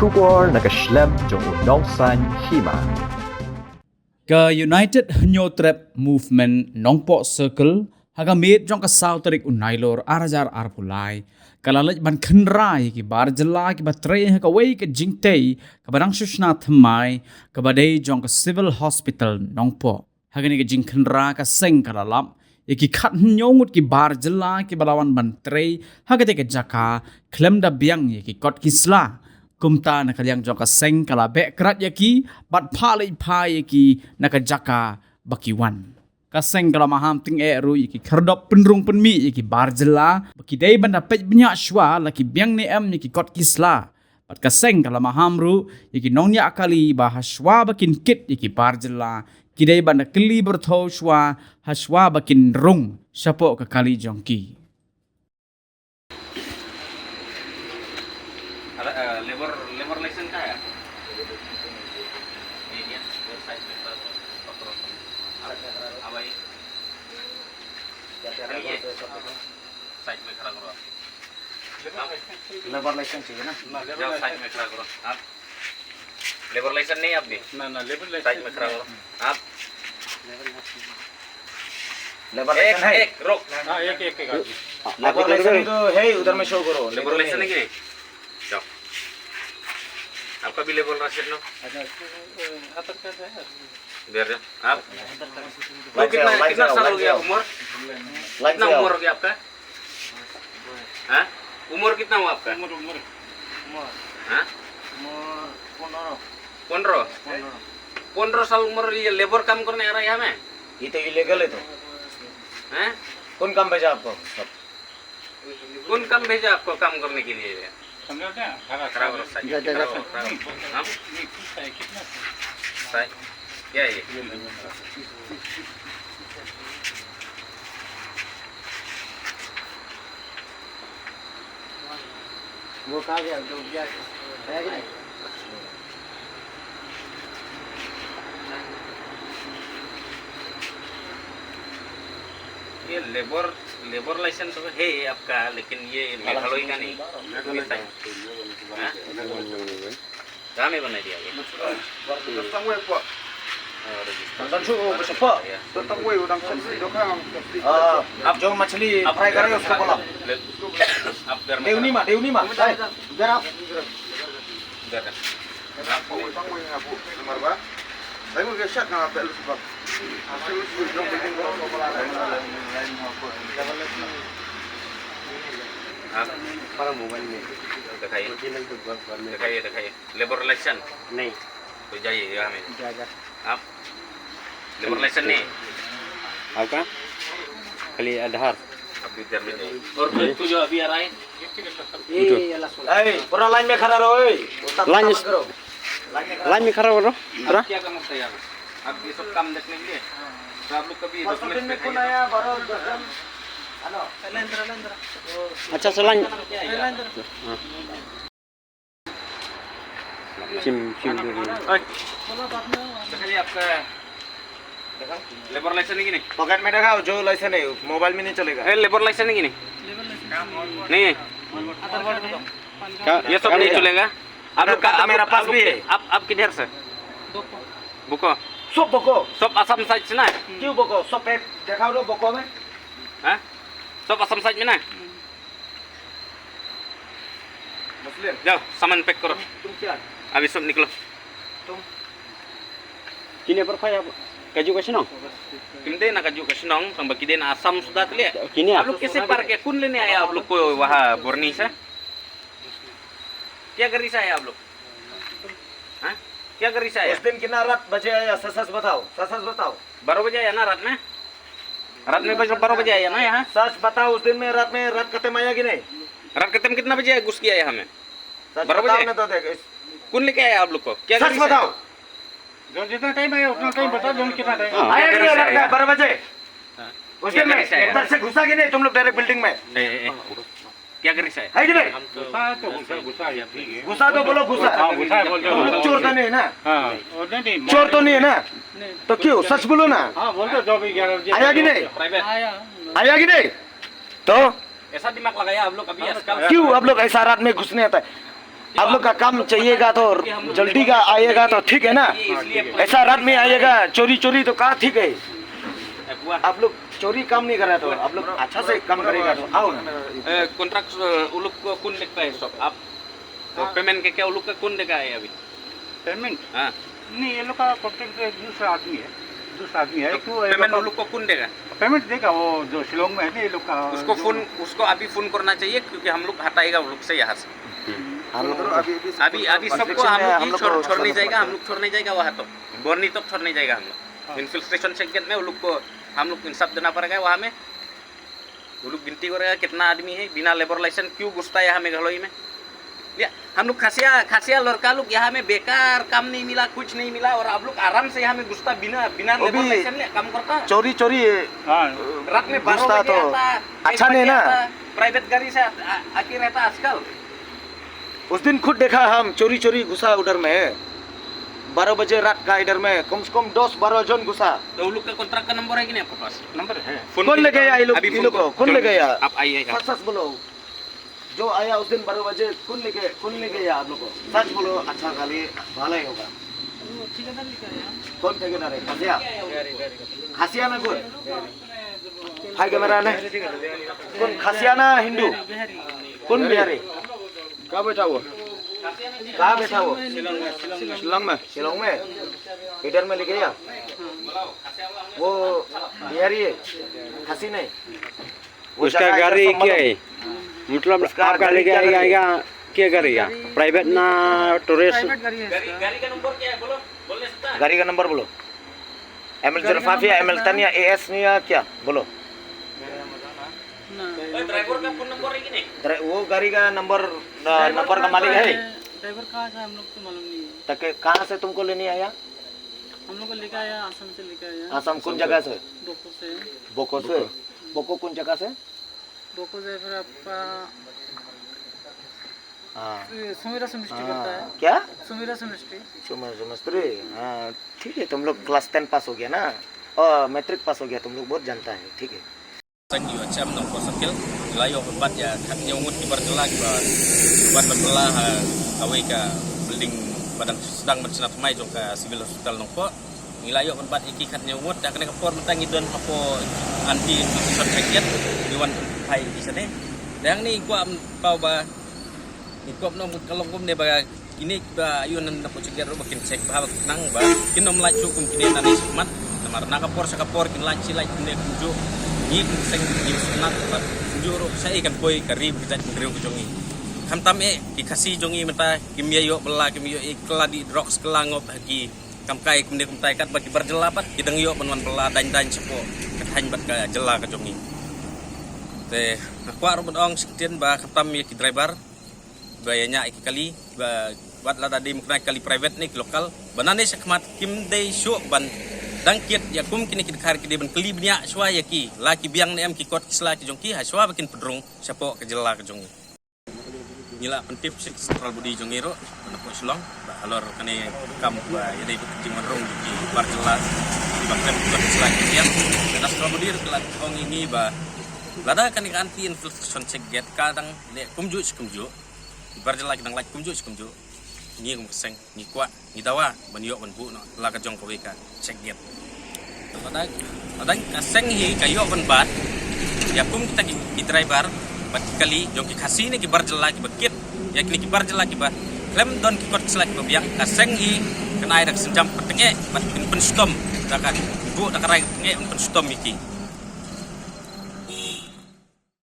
syukur nakaslem jong unongsan hima. Ke United Hanyotrep Movement Nongpo Circle hagamit jong kasau tarik unailor arajar arpulai kalalaj ban khenrai ki bar jela ki batre ha kawai ke jingtei ka barang sushna thamai ka badai jong ka civil hospital Nongpo hagani ke jing khenra ka seng kalalap ki khat nyongut ki bar jela ki balawan ban tre hagate ke jaka klem da biang ki kot kisla kumta nakalyang jong ka seng kala be krat yaki bat phalai phai yaki nakajaka bakiwan kaseng kala maham ting eru yaki khardop penrung penmi yaki barjela baki dei banda pej banyak shwa laki biang ne am yaki kot kisla bat kaseng kala maham ru yaki nongnya akali ba hashwa bakin kit yaki barjela kidei banda keli bertho shwa hashwa bakin rung sapo ka kali jongki labour licence का है ये website पे पकड़ो अब ये site में खड़ा करो लेबर लाइसेंस चाहिए ना जाओ साइट में खड़ा करो आप लेबर लाइसेंस नहीं आप भी ना लेबर लाइसेंस साइट में खड़ा करो आप लेबर लाइसेंस है एक रोक हाँ एक लेबर लाइसेंस तो है उधर में शो करो लेबर लाइसेंस नहीं है जाओ आपका भी लेबर लाइसेंस लो बिहार आप तो कितना साल हो गया उम्र कितना उम्र हो गया आपका हाँ उम्र कितना हुआ आपका हाँ 15 साल उम्र ये लेबर काम करने आ रहा है यहाँ में ये तो इलीगल है तो हैं कौन काम भेजा आपको कौन काम भेजा आपको काम करने के लिए खराब करो साइड हाँ साइड क्या है ये वो कहाँ गया तो क्या है कि नहीं ये लेबर लाइसेंस तो है आपका लेकिन ये मेघालय का नहीं कहाँ में बना दिया ये अब जो मछली फ्राई करेंगे उसको बोला देवनी मा जरा Saya mau geser ke apel sebab hasil sudah bikin para mobile में दिखाइए लेबर लाइसेंस नहीं तो जाइए यहाँ में आप लेबर लाइसेंस नहीं आपका खाली आधार अभी इधर में जाइए और तू जो अभी आ रहा है पूरा लाइन में खड़ा रहो लाइन करो लाइन में खड़ा करो आप क्या करना चाहिए आप ये सब काम देखने के लिए तो आप लोग कभी डॉक्यूमेंट पे कहिए अच्छा से लाइन चिम दिखाइए आपका लेबर लाइसेंस नहीं पॉकेट में रखा जो लाइसेंस है मोबाइल में नहीं चलेगा लेबर लाइसेंस नहीं नहीं है ये सब नहीं चलेगा आप लोग का मेरा पास भी है आप किधर से बुको सब बको सब असम साइड से ना क्यों बको सब पे दिखाओ दो बको में हैं सब असम साइड में ना मुस्लिम जाओ सामान पैक करो तुम क्या अभी सब निकलो तुम kini berfaya kaju ke senong किमदे ना कजू कशनोंग संग किदे ना असम सुधा के लिए kini आप लोग कैसे पार के कौन लेने आए आप लोग को वहाँ बोरनी से क्या करी से आए आप लोग हैं क्या करी से आए उस दिन कितना रात बजे आया सच बताओ 12 बजे आया ना रात में 12 बजे आया ना यहाँ सच बताओ उस दिन में रात खत्म आया कि नहीं रात खत्म कितना बजे आया घुस किया यहाँ में सच 12 बताओ बजे? ना तो देख कौन लेके आया आप लोग को क्या सच करी से बताओ आए? जो जितना टाइम आया उतना टाइम बता दो कितना टाइम हाँ। आया कि नहीं लगता 12 बजे उस दिन में कैसे आया? उधर से घुसा कि नहीं तुम लोग डायरेक्ट बिल्डिंग में क्या करी से आए? है कि नहीं घुसा तो बोलो घुसा तुम लोग चोर तो नहीं है ना चोर तो नहीं है ना तो क्यों सच बोलो ना आया कि नहीं प्राइवेट आया कि नहीं तो ऐसा दिमाग लगाया आप लोग अभी आजकल क्यों आप लोग ऐसा रात में घुसने आता है आप लोग का काम चाहिएगा तो जल्दी का आइएगा तो ठीक है ना। ऐसा रात में आइएगा चोरी चोरी तो कहाँ ठीक है। आप लोग चोरी काम नहीं कर रहा तो आप लोग अच्छा से काम करेगा तो आओ ना। कॉन्ट्रैक्ट उलुक को कौन देखता है सब आप पेमेंट के क्या उलुक का कौन देखा है अभी पेमेंट हाँ नहीं, ये लोग का कॉन्ट्रैक्ट दूसरा आदमी है पेमेंट उलुक को कौन देगा पेमेंट देगा वो जो शिलोंग में है ना ये लोग का उसको अभी फोन करना चाहिए क्योंकि हम लोग हटाएगा उन लोग से यहाँ से हम लोग अभी सबको हम लोग छोड़ने जाएगा हम लोग छोड़ने जाएगा वहाँ तो बोर्नी तक छोड़ने जाएगा हम लोग इन्फिल्ट्रेशन चेक में उन लोग को हम लोग इंसाफ देना पड़ेगा वहाँ में। वो लोग गिनती करेगा कितना आदमी है बिना लेबर लाइसेंस क्यों घुसता है यहाँ मेघालय में। हम लोग खासिया लड़का लोग यहाँ में बेकार काम नहीं मिला कुछ नहीं मिला और आप लोग आराम से यहाँ में घुसता बिना लेबर लाइसेंस काम करता चोरी चोरी रात में 12 बजे तो आता, अच्छा 1 नहीं बजे ना। आता, प्राइवेट गाड़ी से आके रहता आजकल। उस दिन खुद देखा हम चोरी चोरी घुसा उधर में 12 बजे रात का इधर में कम से कम 10-12 जन घुसा। तो उन लोग का कॉन्ट्रैक्ट का नंबर है कि नहीं आपके पास नंबर है। कौन ले गया ये लोग को कौन ले गया आप आइएगा सच बोलो जो आया उस दिन 12 बजे कौन ले गया आप लोग को सच बोलो। अच्छा खाली भला ही होगा। कौन ठेकेदार है खासिया ना कौन हाई कैमरा ना कौन खासिया ना हिंदू कौन बिहारी कहाँ बैठा हुआ शिलोंग में इधर में लेके गया वो बिहारी है खासी नहीं उसका गाड़ी क्या है मतलब आपका लेके आएगा क्या करेगा प्राइवेट ना टूरिस्ट गाड़ी का नंबर क्या है बोलने सकता है गाड़ी का नंबर बोलो ML05 या ML या AS या क्या बोलो। ड्राइवर का फोन नंबर है कि नहीं वो गाड़ी का नंबर का मालिक है ड्राइवर कहाँ का हम लोग तो मालूम नहीं है। तक कहाँ से तुमको लेने आया हम लोग को लेके आया आसाम से लेके आया। आसाम कौन जगह से बोको से बोको कौन जगह से बोको से फिर आपका हाँ सुमेरा सेमेस्ट्री करता है क्या सुमेरा सेमेस्ट्री सुमस्त्री हाँ ठीक है। तुम लोग क्लास 10 पास हो गया ना और मैट्रिक पास हो गया तुम लोग बहुत जानता है ठीक है। Sangi macam nang posakil layo tempat ya katnya umut di bergelah buat bergelah kawai ka building badang sedang bersenat mai jong ka civil hospital nongpo nilayo tempat iki katnya umut dak kena kapor mentang idon apa anti infection check diwan pai di sana dang ni gua pau ba ikop nong kalau gum ne ba ini ba ayun nan po check ro makin check ba nang ba kinom la cukum kini nani semat namar nakapor sa kapor kin laci lai kinde kunju ni seng di sunat bat juro saya ikan boy karib kita ngriu jongi kamtam ki kasi jongi menta kimya yo bela kimya ikla di rocks kelangop hagi kamkai kumne kumtai kat bagi berjelapat kidang yo menwan bela dan sepo kethan bat ka jela ka jongi te aku arep ong sekten ba kamtam ki driver bayanya iki kali ba bat la tadi mukna kali private ni lokal banane sekmat kim dei shu ban dangkit ya kum kini kit khar kidi ben kelibnya swa ya ki laki biang nem ki kot kisla ki jongki ha swa bikin pedrung sapo ke jela ke jongi nila pentip sik central budi jongi ro na po slong ba alor kane kam ba ya dei kucing merung ki bar jela di bakrem kot kisla ki yang na central budi kelat ong ini ba lada kan anti infection check get kadang ne kumju bar jela ki dang lak kumju ni kum seng ni kwa ni dawa ban yo ban bu no la ka jong ko ka check get padang kaseng hi kayo ban bat ya kum kita ki driver bat kali jong ki khasi ni ki bar jela ki bakit ya ki bar jela ki ba klem don ki kot selak ko biang kaseng hi kena air senjam petenge bat pen stom dakan bu dakarai nge pen stom iki